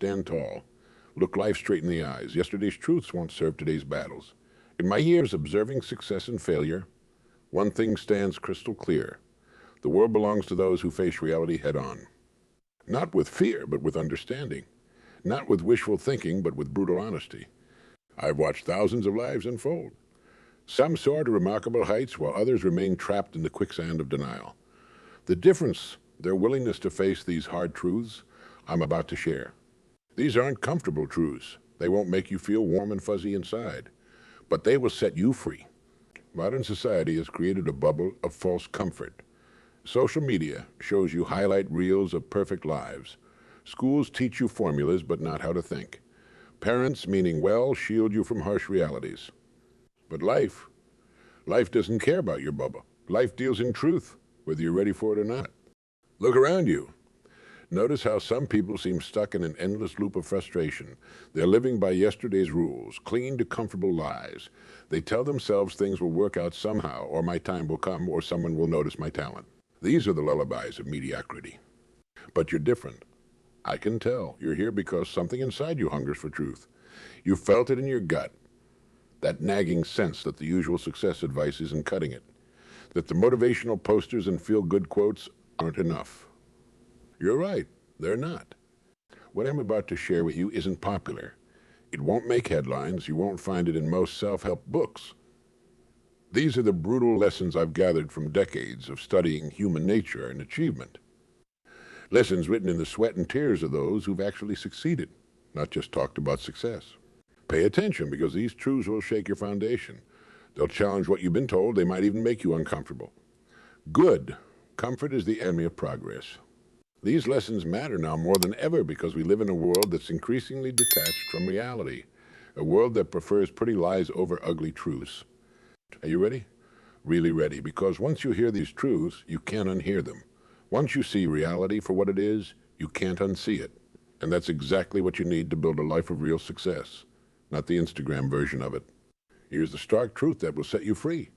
stand tall. Look life straight in the eyes. Yesterday's truths won't serve today's battles. In my years observing success and failure, one thing stands crystal clear. The world belongs to those who face reality head-on. Not with fear, but with understanding. Not with wishful thinking, but with brutal honesty. I've watched thousands of lives unfold. Some soar to remarkable heights, while others remain trapped in the quicksand of denial. The difference, their willingness to face these hard truths, I'm about to share. These aren't comfortable truths. They won't make you feel warm and fuzzy inside, but they will set you free. Modern society has created a bubble of false comfort. Social media shows you highlight reels of perfect lives. Schools teach you formulas, but not how to think. Parents, meaning well, shield you from harsh realities. But life doesn't care about your bubble. Life deals in truth, whether you're ready for it or not. Look around you. Notice how some people seem stuck in an endless loop of frustration. They're living by yesterday's rules, clinging to comfortable lies. They tell themselves things will work out somehow, or my time will come, or someone will notice my talent. These are the lullabies of mediocrity. But you're different. I can tell. You're here because something inside you hungers for truth. You felt it in your gut. That nagging sense that the usual success advice isn't cutting it. That the motivational posters and feel-good quotes aren't enough. You're right, they're not. What I'm about to share with you isn't popular. It won't make headlines. You won't find it in most self-help books. These are the brutal lessons I've gathered from decades of studying human nature and achievement. Lessons written in the sweat and tears of those who've actually succeeded, not just talked about success. Pay attention, because these truths will shake your foundation. They'll challenge what you've been told. They might even make you uncomfortable. Good. Comfort is the enemy of progress. These lessons matter now more than ever because we live in a world that's increasingly detached from reality, a world that prefers pretty lies over ugly truths. Are you ready? Really ready, because once you hear these truths, you can't unhear them. Once you see reality for what it is, you can't unsee it. And that's exactly what you need to build a life of real success, not the Instagram version of it. Here's the stark truth that will set you free.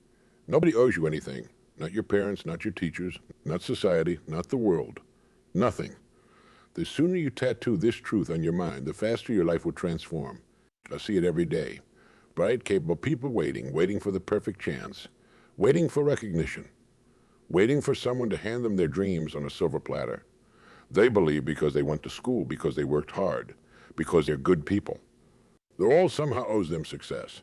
Nobody owes you anything. Not your parents, not your teachers, not society, not the world. Nothing. The sooner you tattoo this truth on your mind, the faster your life will transform. I see it every day. Bright, capable people waiting for the perfect chance, waiting for recognition, waiting for someone to hand them their dreams on a silver platter. They believe because they went to school, because they worked hard, because they're good people. The world somehow owes them success.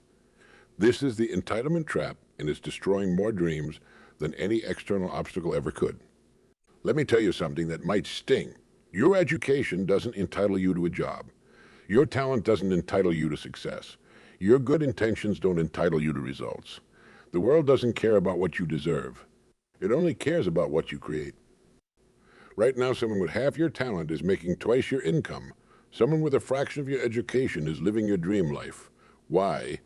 This is the entitlement trap, and it's destroying more dreams than any external obstacle ever could. Let me tell you something that might sting. Your education doesn't entitle you to a job. Your talent doesn't entitle you to success. Your good intentions don't entitle you to results. The world doesn't care about what you deserve. It only cares about what you create. Right now, someone with half your talent is making twice your income. Someone with a fraction of your education is living your dream life. Why?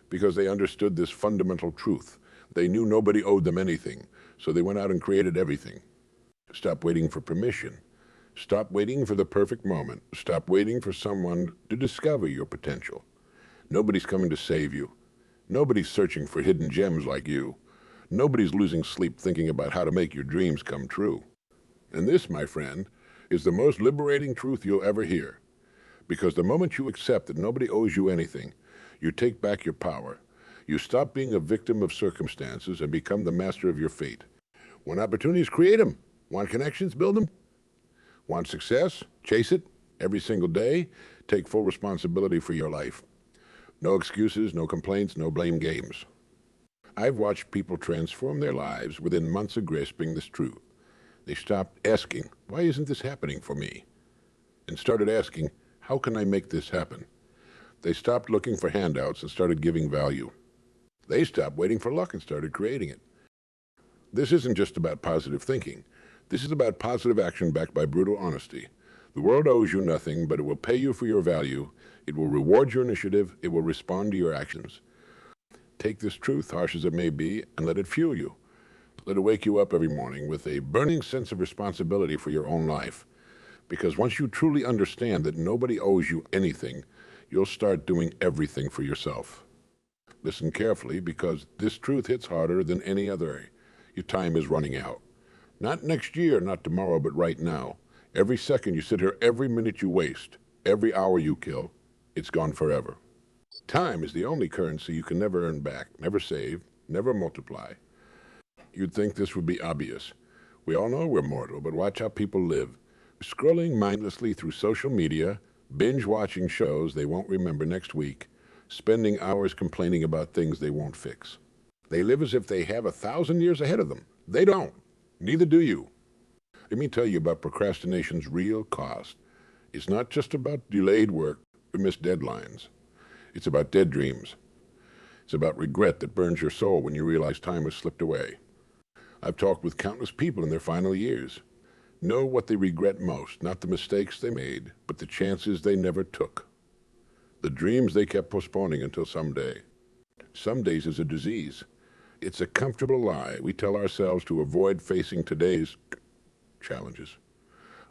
Because they understood this fundamental truth. They knew nobody owed them anything, so they went out and created everything. Stop waiting for permission. Stop waiting for the perfect moment. Stop waiting for someone to discover your potential. Nobody's coming to save you. Nobody's searching for hidden gems like you. Nobody's losing sleep thinking about how to make your dreams come true. And this, my friend, is the most liberating truth you'll ever hear. Because the moment you accept that nobody owes you anything, you take back your power. You stop being a victim of circumstances and become the master of your fate. Want opportunities? Create them. Want connections? Build them. Want success? Chase it every single day. Take full responsibility for your life. No excuses, no complaints, no blame games. I've watched people transform their lives within months of grasping this truth. They stopped asking, why isn't this happening for me? And started asking, how can I make this happen? They stopped looking for handouts and started giving value. They stopped waiting for luck and started creating it. This isn't just about positive thinking. This is about positive action backed by brutal honesty. The world owes you nothing, but it will pay you for your value. It will reward your initiative. It will respond to your actions. Take this truth, harsh as it may be, and let it fuel you. Let it wake you up every morning with a burning sense of responsibility for your own life. Because once you truly understand that nobody owes you anything, you'll start doing everything for yourself. Listen carefully, because this truth hits harder than any other. Your time is running out. Not next year, not tomorrow, but right now. Every second you sit here, every minute you waste, Every hour you kill, it's gone forever. Time is the only currency you can never earn back, never save, never multiply. You'd think this would be obvious. We all know we're mortal, but watch how people live. Scrolling mindlessly through social media, binge watching shows they won't remember next week, spending hours complaining about things they won't fix. They live as if they have 1,000 years ahead of them. They don't. Neither do you. Let me tell you about procrastination's real cost. It's not just about delayed work or missed deadlines. It's about dead dreams. It's about regret that burns your soul when you realize time has slipped away. I've talked with countless people in their final years. Know what they regret most, not the mistakes they made, but the chances they never took. The dreams they kept postponing until someday. Some days is a disease. It's a comfortable lie we tell ourselves to avoid facing today's challenges.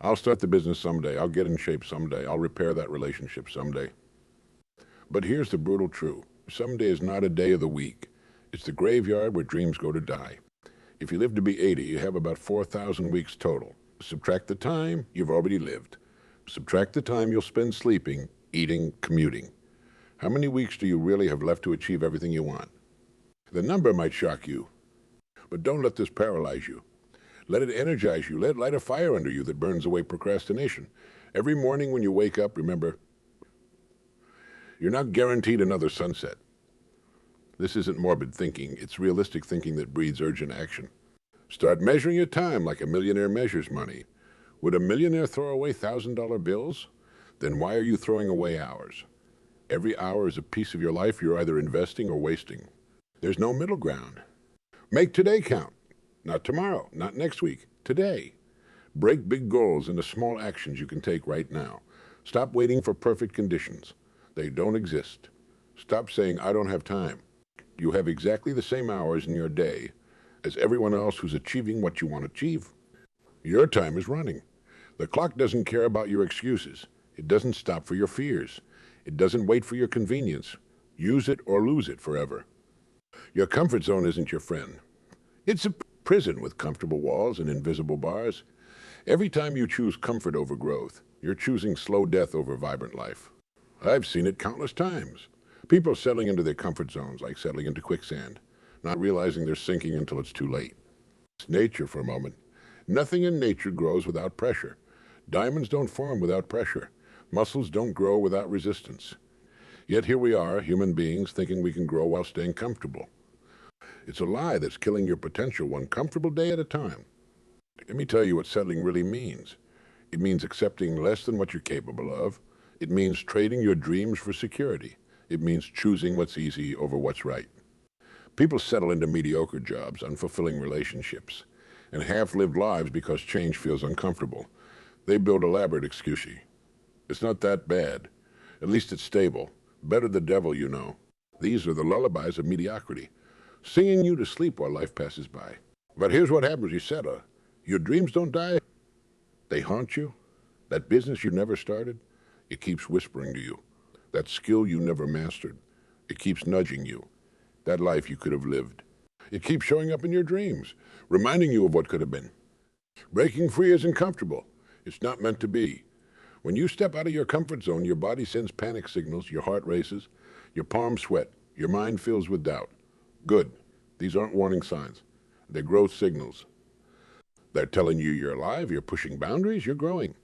I'll start the business someday. I'll get in shape someday. I'll repair that relationship someday. But here's the brutal truth. Someday is not a day of the week. It's the graveyard where dreams go to die. If you live to be 80, you have about 4,000 weeks total. Subtract the time you've already lived. Subtract the time you'll spend sleeping, eating, commuting. How many weeks do you really have left to achieve everything you want? The number might shock you, but don't let this paralyze you. Let it energize you. Let it light a fire under you that burns away procrastination. Every morning when you wake up, remember, you're not guaranteed another sunset. This isn't morbid thinking. It's realistic thinking that breeds urgent action. Start measuring your time like a millionaire measures money. Would a millionaire throw away $1,000 bills? Then why are you throwing away hours? Every hour is a piece of your life you're either investing or wasting. There's no middle ground. Make today count. Not tomorrow, not next week, today. Break big goals into small actions you can take right now. Stop waiting for perfect conditions. They don't exist. Stop saying, I don't have time. You have exactly the same hours in your day as everyone else who's achieving what you want to achieve. Your time is running. The clock doesn't care about your excuses. It doesn't stop for your fears. It doesn't wait for your convenience. Use it or lose it forever. Your comfort zone isn't your friend. It's a prison with comfortable walls and invisible bars. Every time you choose comfort over growth, you're choosing slow death over vibrant life. I've seen it countless times. People settling into their comfort zones like settling into quicksand, not realizing they're sinking until it's too late. It's nature for a moment. Nothing in nature grows without pressure. Diamonds don't form without pressure. Muscles don't grow without resistance. Yet here we are, human beings, thinking we can grow while staying comfortable. It's a lie that's killing your potential one comfortable day at a time. Let me tell you what settling really means. It means accepting less than what you're capable of. It means trading your dreams for security. It means choosing what's easy over what's right. People settle into mediocre jobs, unfulfilling relationships, and half-lived lives because change feels uncomfortable. They build elaborate excuses. It's not that bad. At least it's stable. Better the devil, you know. These are the lullabies of mediocrity, singing you to sleep while life passes by. But here's what happens. You settle. Your dreams don't die. They haunt you. That business you never started, it keeps whispering to you. That skill you never mastered, it keeps nudging you. That life you could have lived, it keeps showing up in your dreams, reminding you of what could have been. Breaking free isn't comfortable. It's not meant to be. When you step out of your comfort zone, your body sends panic signals, your heart races, your palms sweat, your mind fills with doubt. Good. These aren't warning signs. They're growth signals. They're telling you you're alive, you're pushing boundaries, you're growing.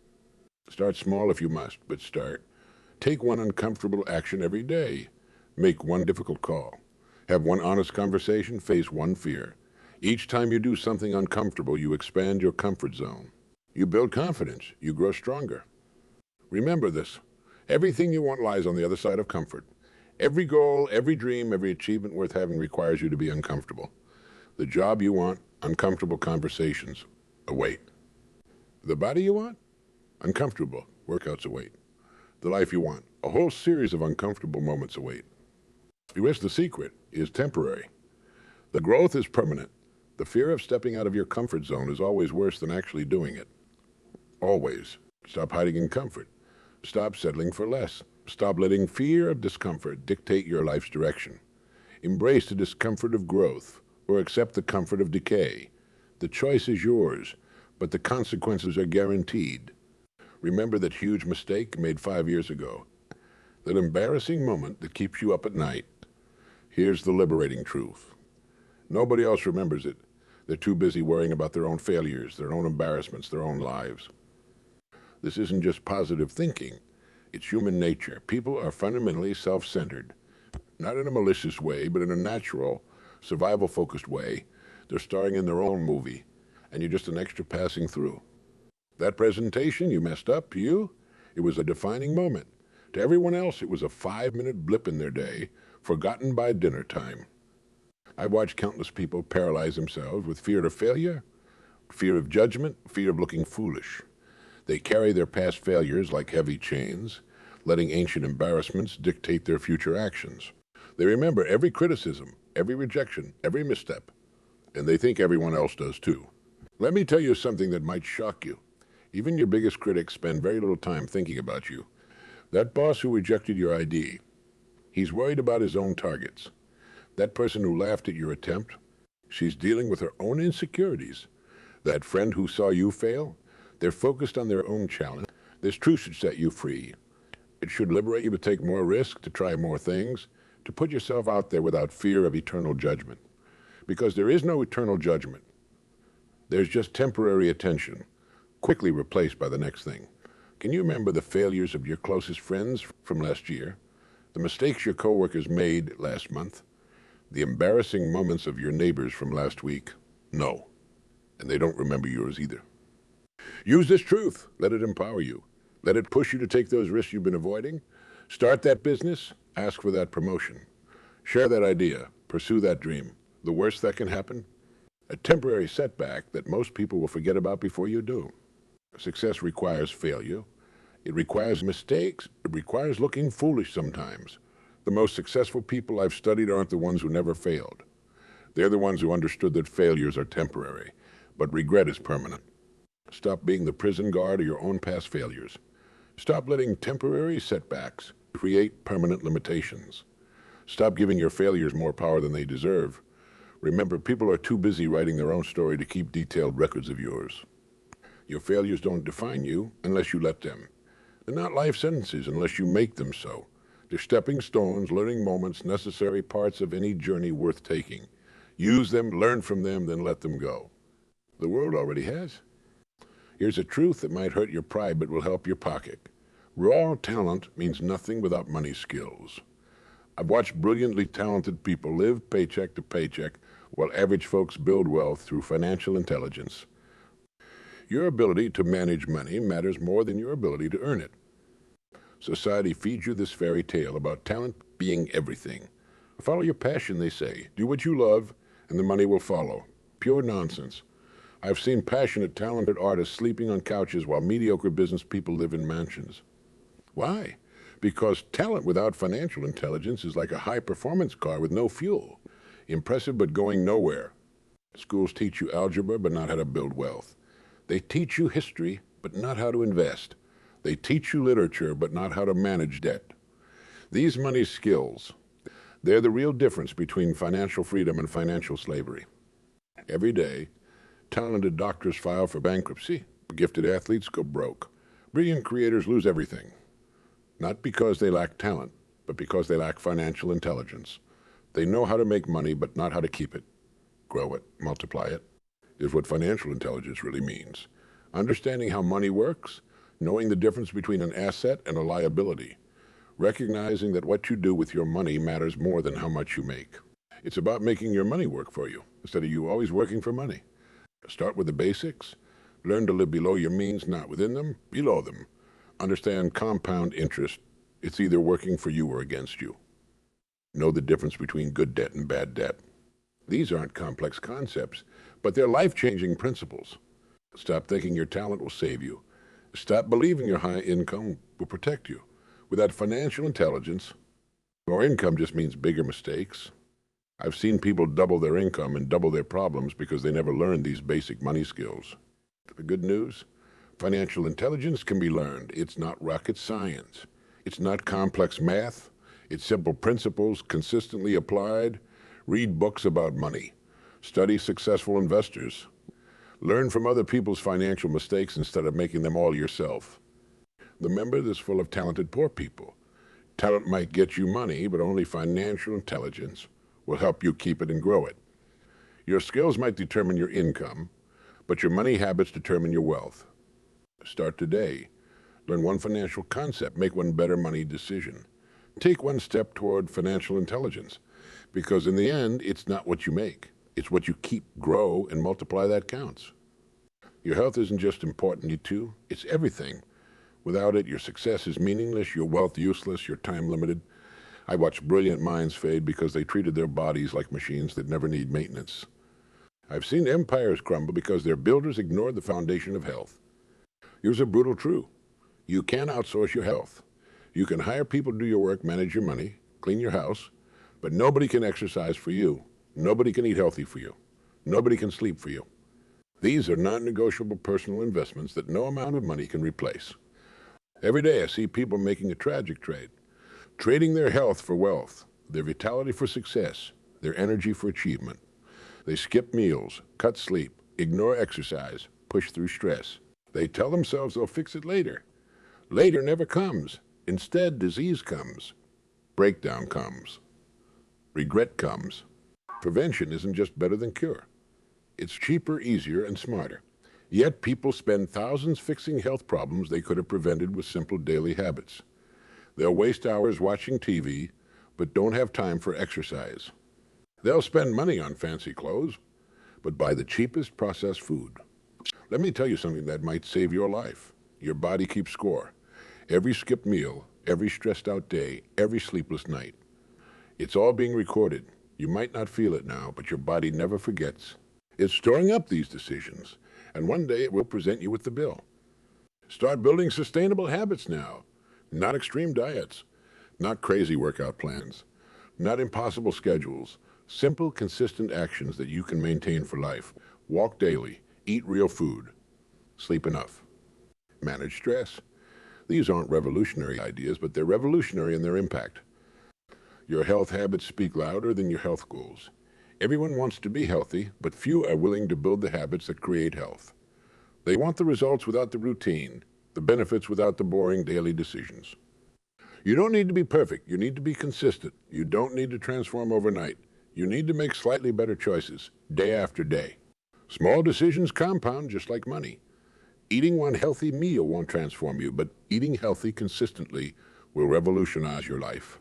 Start small if you must, but start. Take one uncomfortable action every day. Make one difficult call. Have one honest conversation, face one fear. Each time you do something uncomfortable, you expand your comfort zone. You build confidence, you grow stronger. Remember this. Everything you want lies on the other side of comfort. Every goal, every dream, every achievement worth having requires you to be uncomfortable. The job you want, uncomfortable conversations await. The body you want, uncomfortable workouts await. The life you want, a whole series of uncomfortable moments await. Here's the secret, is temporary. The growth is permanent. The fear of stepping out of your comfort zone is always worse than actually doing it. Always. Stop hiding in comfort. Stop settling for less. Stop letting fear of discomfort dictate your life's direction. Embrace the discomfort of growth or accept the comfort of decay. The choice is yours, but the consequences are guaranteed. Remember that huge mistake made 5 years ago. That embarrassing moment that keeps you up at night. Here's the liberating truth. Nobody else remembers it. They're too busy worrying about their own failures, their own embarrassments, their own lives. This isn't just positive thinking. It's human nature. People are fundamentally self-centered. Not in a malicious way, but in a natural, survival-focused way. They're starring in their own movie, and you're just an extra passing through. That presentation, you messed up. To you, it was a defining moment. To everyone else, it was a 5-minute blip in their day, forgotten by dinner time. I've watched countless people paralyze themselves with fear of failure, fear of judgment, fear of looking foolish. They carry their past failures like heavy chains, letting ancient embarrassments dictate their future actions. They remember every criticism, every rejection, every misstep, and they think everyone else does too. Let me tell you something that might shock you. Even your biggest critics spend very little time thinking about you. That boss who rejected your ID, he's worried about his own targets. That person who laughed at your attempt, she's dealing with her own insecurities. That friend who saw you fail, they're focused on their own challenge. This truth should set you free. It should liberate you to take more risk, to try more things, to put yourself out there without fear of eternal judgment. Because there is no eternal judgment. There's just temporary attention, quickly replaced by the next thing. Can you remember the failures of your closest friends from last year? The mistakes your coworkers made last month? The embarrassing moments of your neighbors from last week? No. And they don't remember yours either. Use this truth. Let it empower you. Let it push you to take those risks you've been avoiding. Start that business. Ask for that promotion. Share that idea. Pursue that dream. The worst that can happen? A temporary setback that most people will forget about before you do. Success requires failure. It requires mistakes. It requires looking foolish sometimes. The most successful people I've studied aren't the ones who never failed. They're the ones who understood that failures are temporary, but regret is permanent. Stop being the prison guard of your own past failures. Stop letting temporary setbacks create permanent limitations. Stop giving your failures more power than they deserve. Remember, people are too busy writing their own story to keep detailed records of yours. Your failures don't define you unless you let them. They're not life sentences unless you make them so. They're stepping stones, learning moments, necessary parts of any journey worth taking. Use them, learn from them, then let them go. The world already has. Here's a truth that might hurt your pride but will help your pocket. Raw talent means nothing without money skills. I've watched brilliantly talented people live paycheck to paycheck while average folks build wealth through financial intelligence. Your ability to manage money matters more than your ability to earn it. Society feeds you this fairy tale about talent being everything. Follow your passion, they say. Do what you love, and the money will follow. Pure nonsense. I've seen passionate, talented artists sleeping on couches while mediocre business people live in mansions. Why? Because talent without financial intelligence is like a high-performance car with no fuel. Impressive but going nowhere. Schools teach you algebra but not how to build wealth. They teach you history but not how to invest. They teach you literature but not how to manage debt. These money skills, they're the real difference between financial freedom and financial slavery. Every day, talented doctors file for bankruptcy. Gifted athletes go broke. Brilliant creators lose everything. Not because they lack talent, but because they lack financial intelligence. They know how to make money, but not how to keep it, grow it, multiply it, is what financial intelligence really means. Understanding how money works, knowing the difference between an asset and a liability, recognizing that what you do with your money matters more than how much you make. It's about making your money work for you, instead of you always working for money. Start with the basics. Learn to live below your means, not within them, below them. Understand compound interest. It's either working for you or against you. Know the difference between good debt and bad debt. These aren't complex concepts, but they're life-changing principles. Stop thinking your talent will save you. Stop believing your high income will protect you. Without financial intelligence, more income just means bigger mistakes. I've seen people double their income and double their problems because they never learned these basic money skills. The good news? Financial intelligence can be learned. It's not rocket science. It's not complex math. It's simple principles consistently applied. Read books about money. Study successful investors. Learn from other people's financial mistakes instead of making them all yourself. Remember, this is full of talented poor people. Talent might get you money, but only financial intelligence will help you keep it and grow it. Your skills might determine your income, but your money habits determine your wealth. Start today. Learn one financial concept. Make one better money decision. Take one step toward financial intelligence, because in the end, it's not what you make. It's what you keep, grow, and multiply that counts. Your health isn't just important to you, it's everything. Without it, your success is meaningless, your wealth useless, your time limited. I watch brilliant minds fade because they treated their bodies like machines that never need maintenance. I've seen empires crumble because their builders ignored the foundation of health. Here's a brutal truth. You can outsource your health. You can hire people to do your work, manage your money, clean your house, but nobody can exercise for you. Nobody can eat healthy for you. Nobody can sleep for you. These are non-negotiable personal investments that no amount of money can replace. Every day I see people making a tragic trade, trading their health for wealth, their vitality for success, their energy for achievement. They skip meals, cut sleep, ignore exercise, push through stress. They tell themselves they'll fix it later. Later never comes. Instead, disease comes. Breakdown comes. Regret comes. Prevention isn't just better than cure. It's cheaper, easier, and smarter. Yet people spend thousands fixing health problems they could have prevented with simple daily habits. They'll waste hours watching TV, but don't have time for exercise. They'll spend money on fancy clothes, but buy the cheapest processed food. Let me tell you something that might save your life. Your body keeps score. Every skipped meal, every stressed out day, every sleepless night. It's all being recorded. You might not feel it now, but your body never forgets. It's storing up these decisions, and one day it will present you with the bill. Start building sustainable habits now. Not extreme diets, not crazy workout plans, not impossible schedules. Simple, consistent actions that you can maintain for life. Walk daily, eat real food, sleep enough, manage stress. These aren't revolutionary ideas, but they're revolutionary in their impact. Your health habits speak louder than your health goals. Everyone wants to be healthy, but few are willing to build the habits that create health. They want the results without the routine, the benefits without the boring daily decisions. You don't need to be perfect. You need to be consistent. You don't need to transform overnight. You need to make slightly better choices, day after day. Small decisions compound just like money. Eating one healthy meal won't transform you, but eating healthy consistently will revolutionize your life.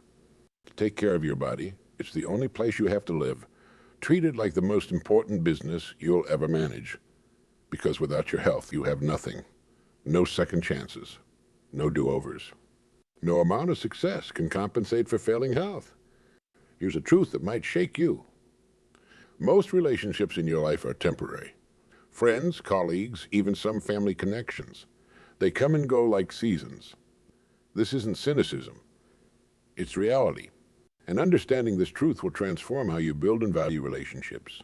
Take care of your body. It's the only place you have to live. Treat it like the most important business you'll ever manage. Because without your health, you have nothing. No second chances. No do-overs. No amount of success can compensate for failing health. Here's a truth that might shake you. Most relationships in your life are temporary. Friends, colleagues, even some family connections. They come and go like seasons. This isn't cynicism. It's reality. And understanding this truth will transform how you build and value relationships.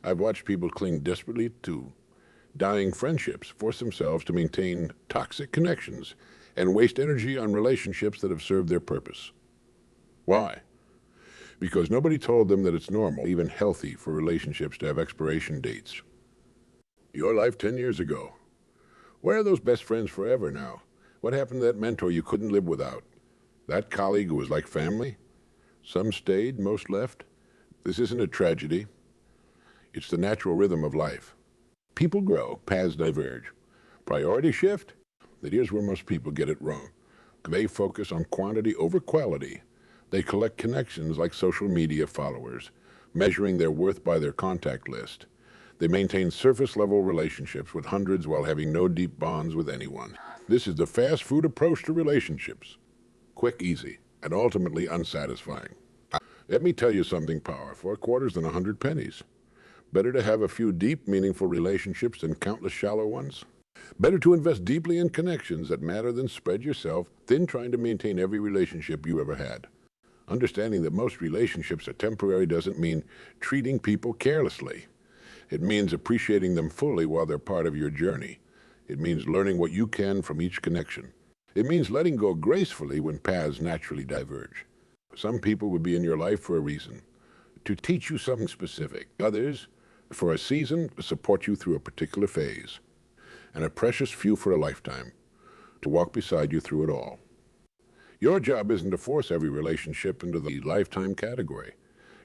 I've watched people cling desperately to dying friendships, force themselves to maintain toxic connections, and waste energy on relationships that have served their purpose. Why? Because nobody told them that it's normal, even healthy, for relationships to have expiration dates. Your life 10 years ago. Where are those best friends forever now? What happened to that mentor you couldn't live without? That colleague who was like family? Some stayed, most left. This isn't a tragedy. It's the natural rhythm of life. People grow, paths diverge. Priority shift? That here's where most people get it wrong. They focus on quantity over quality. They collect connections like social media followers, measuring their worth by their contact list. They maintain surface-level relationships with hundreds while having no deep bonds with anyone. This is the fast food approach to relationships. Quick, easy, and ultimately unsatisfying. Let me tell you something powerful. 4 quarters than 100 pennies. Better to have a few deep, meaningful relationships than countless shallow ones. Better to invest deeply in connections that matter than spread yourself thin trying to maintain every relationship you ever had. Understanding that most relationships are temporary doesn't mean treating people carelessly. It means appreciating them fully while they're part of your journey. It means learning what you can from each connection. It means letting go gracefully when paths naturally diverge. Some people will be in your life for a reason, to teach you something specific. Others, for a season, to support you through a particular phase. And a precious few for a lifetime. to walk beside you through it all. Your job isn't to force every relationship into the lifetime category.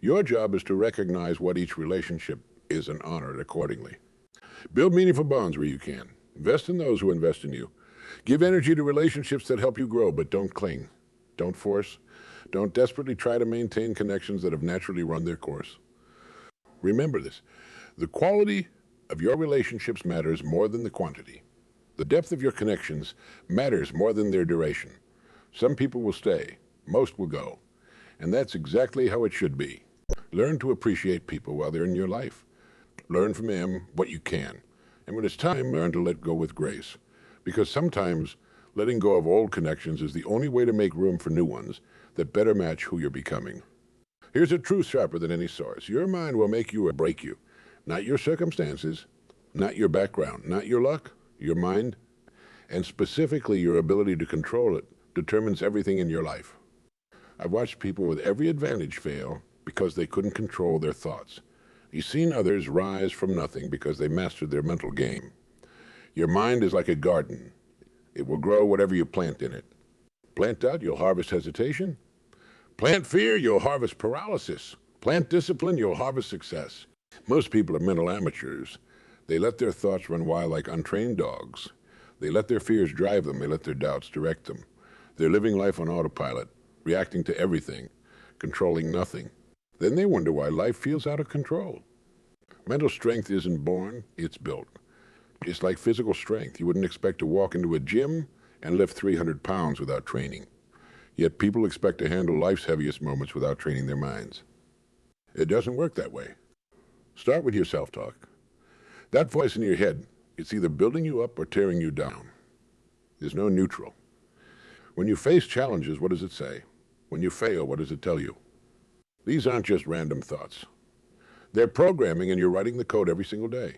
Your job is to recognize what each relationship is and honor it accordingly. Build meaningful bonds where you can. Invest in those who invest in you. Give energy to relationships that help you grow, but don't cling. Don't force. Don't desperately try to maintain connections that have naturally run their course. Remember this. The quality of your relationships matters more than the quantity. The depth of your connections matters more than their duration. Some people will stay, most will go. And that's exactly how it should be. Learn to appreciate people while they're in your life. Learn from them what you can. And when it's time, learn to let go with grace. Because sometimes letting go of old connections is the only way to make room for new ones that better match who you're becoming. Here's a truth sharper than any source. Your mind will make you or break you. Not your circumstances, not your background, not your luck, your mind, and specifically your ability to control it determines everything in your life. I've watched people with every advantage fail because they couldn't control their thoughts. You've seen others rise from nothing because they mastered their mental game. Your mind is like a garden. It will grow whatever you plant in it. Plant doubt, you'll harvest hesitation. Plant fear, you'll harvest paralysis. Plant discipline, you'll harvest success. Most people are mental amateurs. They let their thoughts run wild like untrained dogs. They let their fears drive them. They let their doubts direct them. They're living life on autopilot, reacting to everything, controlling nothing. Then they wonder why life feels out of control. Mental strength isn't born, it's built. It's like physical strength. You wouldn't expect to walk into a gym and lift 300 pounds without training. Yet people expect to handle life's heaviest moments without training their minds. It doesn't work that way. Start with your self-talk. That voice in your head, it's either building you up or tearing you down. There's no neutral. When you face challenges, what does it say? When you fail, what does it tell you? These aren't just random thoughts. They're programming, and you're writing the code every single day.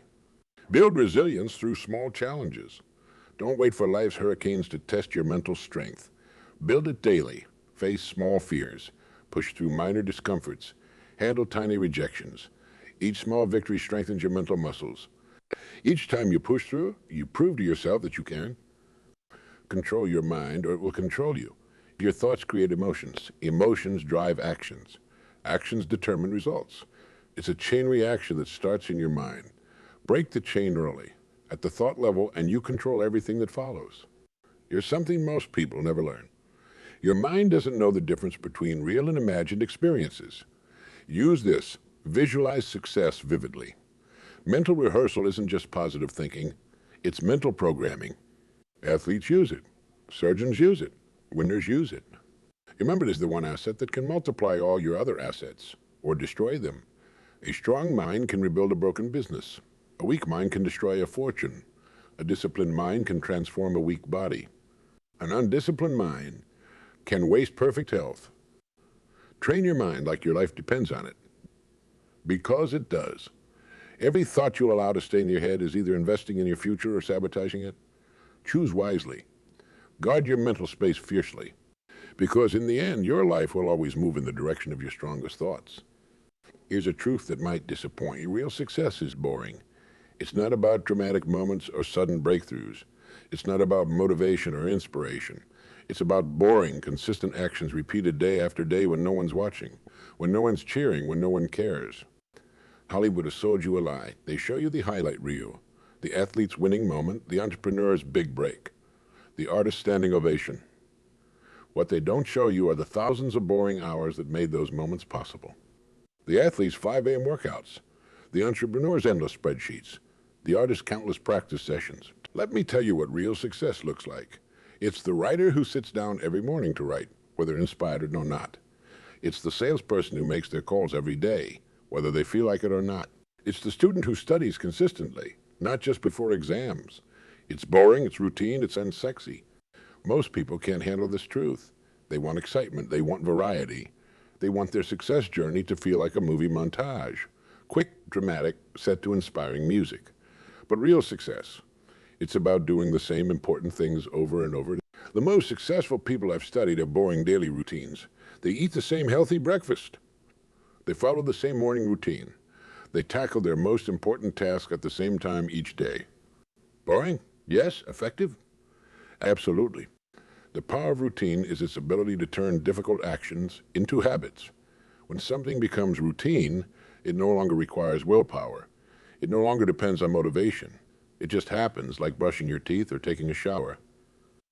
Build resilience through small challenges. Don't wait for life's hurricanes to test your mental strength. Build it daily. Face small fears. Push through minor discomforts. Handle tiny rejections. Each small victory strengthens your mental muscles. Each time you push through, you prove to yourself that you can. Control your mind, or it will control you. Your thoughts create emotions. Emotions drive actions. Actions determine results. It's a chain reaction that starts in your mind. Break the chain early, at the thought level, and you control everything that follows. Here's something most people never learn. Your mind doesn't know the difference between real and imagined experiences. Use this. Visualize success vividly. Mental rehearsal isn't just positive thinking. It's mental programming. Athletes use it. Surgeons use it. Winners use it. Remember, it is the one asset that can multiply all your other assets or destroy them. A strong mind can rebuild a broken business. A weak mind can destroy a fortune. A disciplined mind can transform a weak body. An undisciplined mind can waste perfect health. Train your mind like your life depends on it. Because it does. Every thought you allow to stay in your head is either investing in your future or sabotaging it. Choose wisely. Guard your mental space fiercely. Because in the end, your life will always move in the direction of your strongest thoughts. Here's a truth that might disappoint you. Real success is boring. It's not about dramatic moments or sudden breakthroughs. It's not about motivation or inspiration. It's about boring, consistent actions repeated day after day when no one's watching, when no one's cheering, when no one cares. Hollywood has sold you a lie. They show you the highlight reel, the athlete's winning moment, the entrepreneur's big break, the artist's standing ovation. What they don't show you are the thousands of boring hours that made those moments possible. The athlete's 5 a.m. workouts, the entrepreneur's endless spreadsheets, the artist's countless practice sessions. Let me tell you what real success looks like. It's the writer who sits down every morning to write, whether inspired or not. It's the salesperson who makes their calls every day, whether they feel like it or not. It's the student who studies consistently, not just before exams. It's boring, it's routine, it's unsexy. Most people can't handle this truth. They want excitement, they want variety. They want their success journey to feel like a movie montage. Quick, dramatic, set to inspiring music. But real success, it's about doing the same important things over and over. The most successful people I've studied have boring daily routines. They eat the same healthy breakfast. They follow the same morning routine. They tackle their most important task at the same time each day. Boring? Yes. Effective? Absolutely. The power of routine is its ability to turn difficult actions into habits. When something becomes routine, it no longer requires willpower. It no longer depends on motivation. It just happens, like brushing your teeth or taking a shower.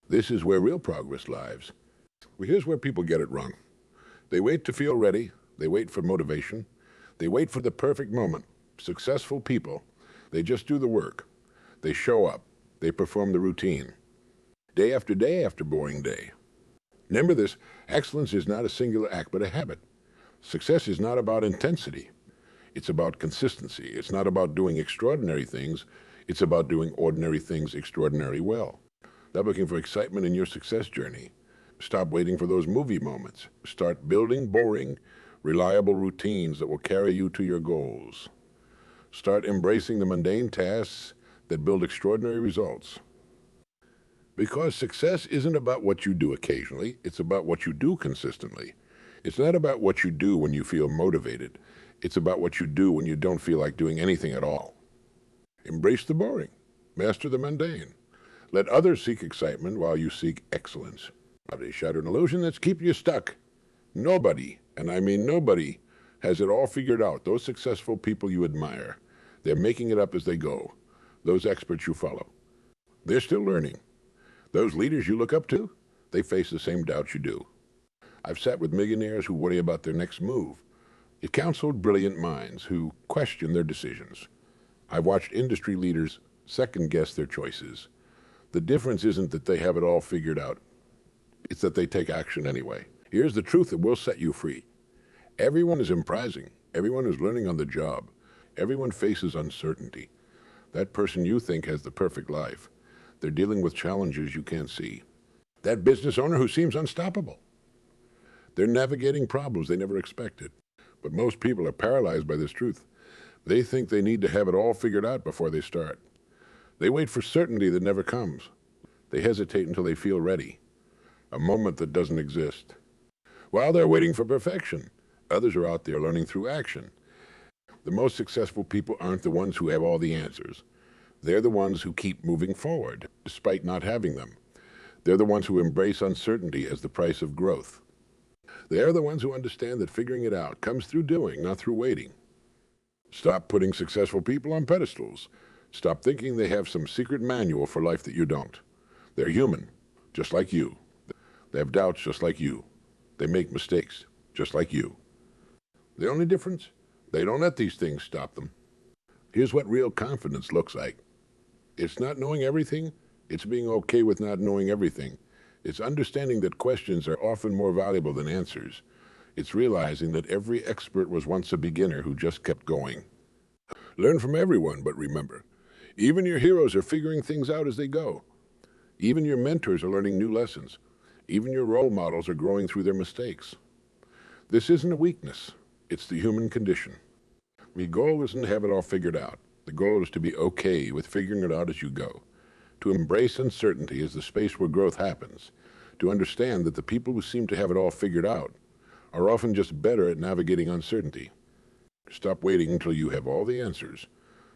This is where real progress lies. Well, here's where people get it wrong. They wait to feel ready. They wait for motivation. They wait for the perfect moment. Successful people, they just do the work. They show up. They perform the routine. Day after boring day. Remember this, excellence is not a singular act, but a habit. Success is not about intensity. It's about consistency. It's not about doing extraordinary things. It's about doing ordinary things extraordinarily well. Stop looking for excitement in your success journey. Stop waiting for those movie moments. Start building boring, reliable routines that will carry you to your goals. Start embracing the mundane tasks that build extraordinary results. Because success isn't about what you do occasionally, it's about what you do consistently. It's not about what you do when you feel motivated. It's about what you do when you don't feel like doing anything at all. Embrace the boring. Master the mundane. Let others seek excitement while you seek excellence. They shatter an illusion that's keeping you stuck. Nobody, and I mean nobody, has it all figured out. Those successful people you admire, they're making it up as they go. Those experts you follow, they're still learning. Those leaders you look up to, they face the same doubts you do. I've sat with millionaires who worry about their next move. I've counseled brilliant minds who question their decisions. I've watched industry leaders second-guess their choices. The difference isn't that they have it all figured out. It's that they take action anyway. Here's the truth that will set you free. Everyone is improvising. Everyone is learning on the job. Everyone faces uncertainty. That person you think has the perfect life, they're dealing with challenges you can't see. That business owner who seems unstoppable, they're navigating problems they never expected. But most people are paralyzed by this truth. They think they need to have it all figured out before they start. They wait for certainty that never comes. They hesitate until they feel ready, a moment that doesn't exist. While they're waiting for perfection, others are out there learning through action. The most successful people aren't the ones who have all the answers. They're the ones who keep moving forward, despite not having them. They're the ones who embrace uncertainty as the price of growth. They're the ones who understand that figuring it out comes through doing, not through waiting. Stop putting successful people on pedestals. Stop thinking they have some secret manual for life that you don't. They're human, just like you. They have doubts just like you. They make mistakes, just like you. The only difference? They don't let these things stop them. Here's what real confidence looks like. It's not knowing everything. It's being okay with not knowing everything. It's understanding that questions are often more valuable than answers. It's realizing that every expert was once a beginner who just kept going. Learn from everyone, but remember, even your heroes are figuring things out as they go. Even your mentors are learning new lessons. Even your role models are growing through their mistakes. This isn't a weakness. It's the human condition. The goal isn't to have it all figured out. The goal is to be okay with figuring it out as you go. To embrace uncertainty as the space where growth happens. To understand that the people who seem to have it all figured out are often just better at navigating uncertainty. Stop waiting until you have all the answers.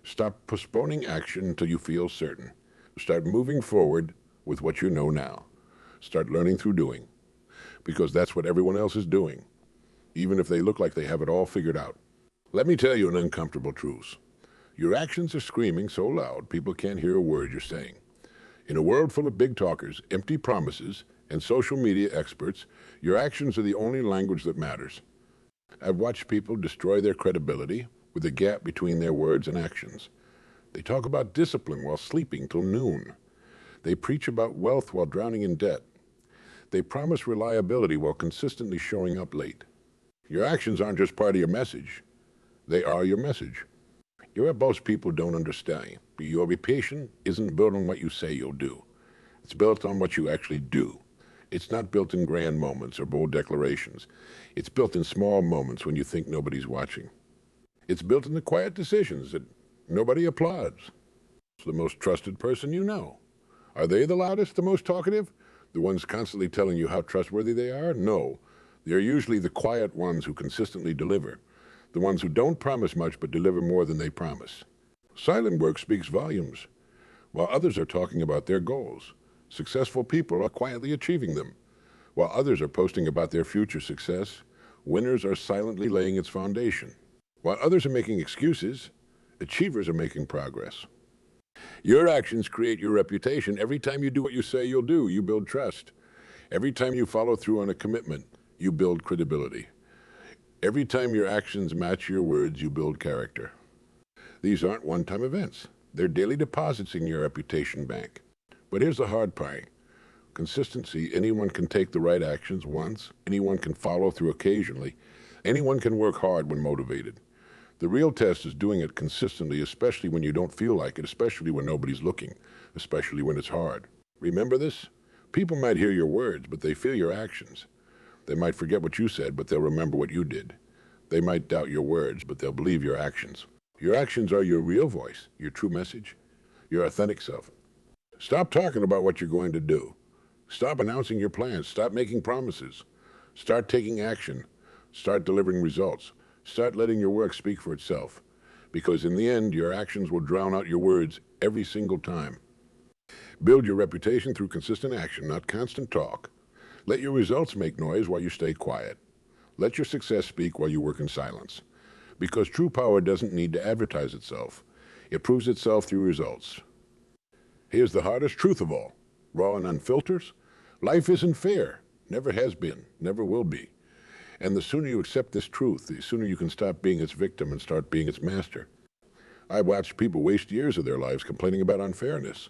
Stop postponing action until you feel certain. Start moving forward with what you know now. Start learning through doing. Because that's what everyone else is doing, even if they look like they have it all figured out. Let me tell you an uncomfortable truth. Your actions are screaming so loud people can't hear a word you're saying. In a world full of big talkers, empty promises, and social media experts, your actions are the only language that matters. I've watched people destroy their credibility with a gap between their words and actions. They talk about discipline while sleeping till noon. They preach about wealth while drowning in debt. They promise reliability while consistently showing up late. Your actions aren't just part of your message. They are your message. You're what most people don't understand. Your reputation isn't built on what you say you'll do. It's built on what you actually do. It's not built in grand moments or bold declarations. It's built in small moments when you think nobody's watching. It's built in the quiet decisions that nobody applauds. It's the most trusted person you know. Are they the loudest, the most talkative? The ones constantly telling you how trustworthy they are? No. They're usually the quiet ones who consistently deliver. The ones who don't promise much but deliver more than they promise. Silent work speaks volumes. While others are talking about their goals, Successful people are quietly achieving them. While others are posting about their future success, winners are silently laying its foundation. While others are making excuses, achievers are making progress. Your actions create your reputation. Every time you do what you say you'll do, you build trust. Every time you follow through on a commitment, you build credibility. Every time your actions match your words, you build character. These aren't one-time events. They're daily deposits in your reputation bank. But here's the hard part. Consistency. Anyone can take the right actions once. Anyone can follow through occasionally. Anyone can work hard when motivated. The real test is doing it consistently, especially when you don't feel like it, especially when nobody's looking, especially when it's hard. Remember this? People might hear your words, but they feel your actions. They might forget what you said, but they'll remember what you did. They might doubt your words, but they'll believe your actions. Your actions are your real voice, your true message, your authentic self. Stop talking about what you're going to do. Stop announcing your plans. Stop making promises. Start taking action. Start delivering results. Start letting your work speak for itself. Because in the end, your actions will drown out your words every single time. Build your reputation through consistent action, not constant talk. Let your results make noise while you stay quiet. Let your success speak while you work in silence. Because true power doesn't need to advertise itself. It proves itself through results. Here's the hardest truth of all. Raw and unfiltered. Life isn't fair. Never has been. Never will be. And the sooner you accept this truth, the sooner you can stop being its victim and start being its master. I've watched people waste years of their lives complaining about unfairness,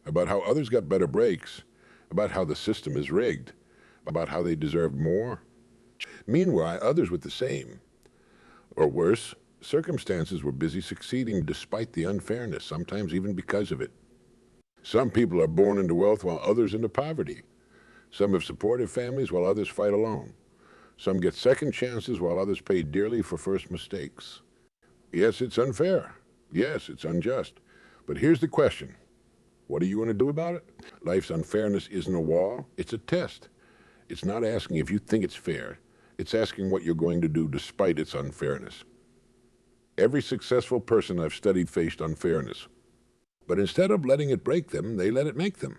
about how others got better breaks, about how the system is rigged, about how they deserve more. Meanwhile, others with the same, or worse, circumstances were busy succeeding despite the unfairness, sometimes even because of it. Some people are born into wealth while others into poverty. Some have supportive families while others fight alone. Some get second chances while others pay dearly for first mistakes. Yes, it's unfair. Yes, it's unjust. But here's the question. What are you going to do about it? Life's unfairness isn't a wall. It's a test. It's not asking if you think it's fair. It's asking what you're going to do despite its unfairness. Every successful person I've studied faced unfairness. But instead of letting it break them, they let it make them.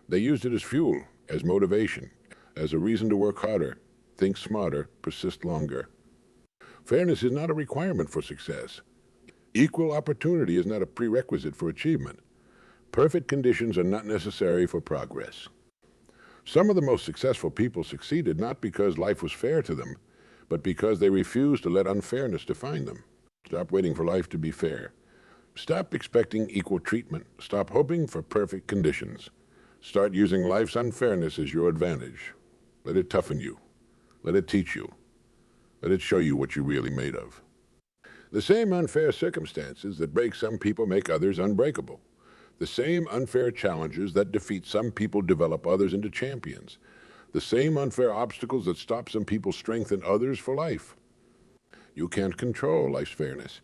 They used it as fuel, as motivation, as a reason to work harder, think smarter, persist longer. Fairness is not a requirement for success. Equal opportunity is not a prerequisite for achievement. Perfect conditions are not necessary for progress. Some of the most successful people succeeded not because life was fair to them, but because they refused to let unfairness define them. Stop waiting for life to be fair. Stop expecting equal treatment. Stop hoping for perfect conditions. Start using life's unfairness as your advantage. Let it toughen you. Let it teach you. Let it show you what you're really made of. The same unfair circumstances that break some people make others unbreakable. The same unfair challenges that defeat some people develop others into champions. The same unfair obstacles that stop some people strengthen others for life. You can't control life's fairness,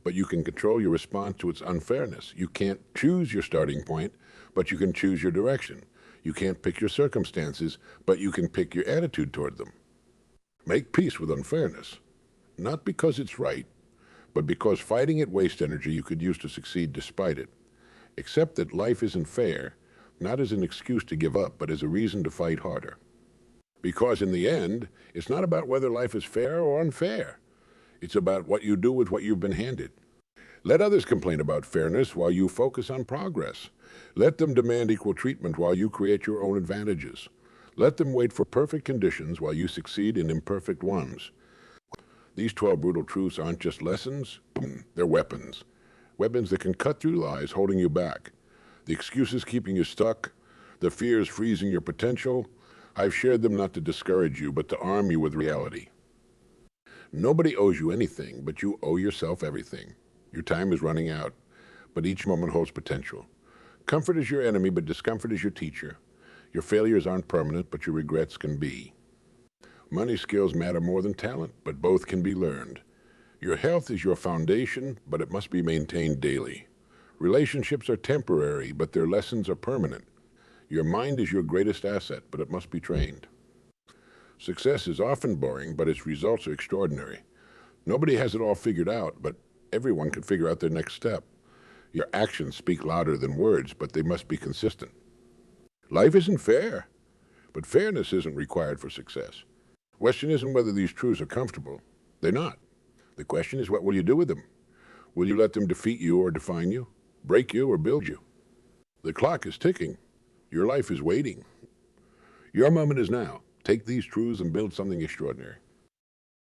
but you can control your response to its unfairness. You can't choose your starting point, but you can choose your direction. You can't pick your circumstances, but you can pick your attitude toward them. Make peace with unfairness, not because it's right, but because fighting it wastes energy you could use to succeed despite it. Accept that life isn't fair, not as an excuse to give up, but as a reason to fight harder. Because in the end, it's not about whether life is fair or unfair. It's about what you do with what you've been handed. Let others complain about fairness while you focus on progress. Let them demand equal treatment while you create your own advantages. Let them wait for perfect conditions while you succeed in imperfect ones. These 12 brutal truths aren't just lessons, they're weapons. Weapons that can cut through lies holding you back. The excuses keeping you stuck, the fears freezing your potential. I've shared them not to discourage you, but to arm you with reality. Nobody owes you anything, but you owe yourself everything. Your time is running out, but each moment holds potential. Comfort is your enemy, but discomfort is your teacher. Your failures aren't permanent, but your regrets can be. Money skills matter more than talent, but both can be learned. Your health is your foundation, but it must be maintained daily. Relationships are temporary, but their lessons are permanent. Your mind is your greatest asset, but it must be trained. Success is often boring, but its results are extraordinary. Nobody has it all figured out, but everyone can figure out their next step. Your actions speak louder than words, but they must be consistent. Life isn't fair, but fairness isn't required for success. The question isn't whether these truths are comfortable. They're not. The question is, what will you do with them? Will you let them defeat you or define you, break you or build you? The clock is ticking. Your life is waiting. Your moment is now. Take these truths and build something extraordinary.